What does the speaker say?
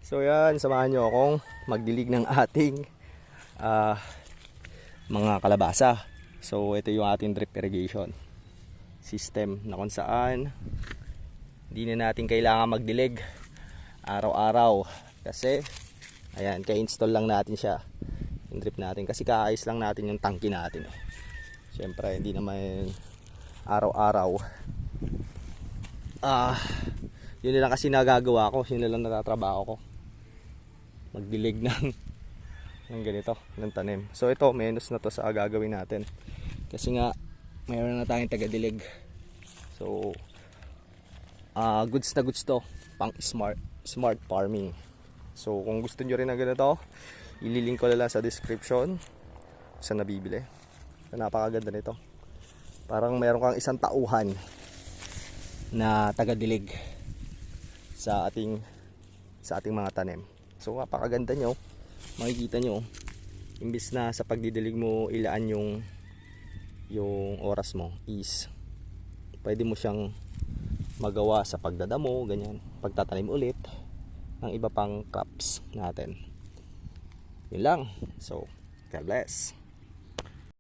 So yan, samahan nyo akong magdilig ng ating mga kalabasa. So ito yung ating drip irrigation system na kung saan hindi na natin kailangan magdilig araw-araw. Kasi ayan, ka-install lang natin siya, yung drip natin. Kasi kaayos lang natin yung tangke natin. Siyempre hindi naman araw-araw. Yun na lang kasi nagagawa ko, yun na lang natatrabaho ko, magdilig ng ganito, ng tanim. So ito, menos na to sa gagawin natin. Kasi nga, mayroon na tayong tagadilig. So, goods na goods to, pang smart farming. So kung gusto nyo rin ng ganito, ililink ko na lang sa description sa nabibili. So, napakaganda nito. Parang meron kang isang tauhan na tagadilig sa ating mga tanim. So napakaganda nyo, makikita nyo, imbis na sa pagdidilig mo ilaan yung oras mo, is pwede mo siyang magawa sa pagdadamo, ganyan, pagtatanim ulit ng iba pang crops natin. Yun lang. So God bless.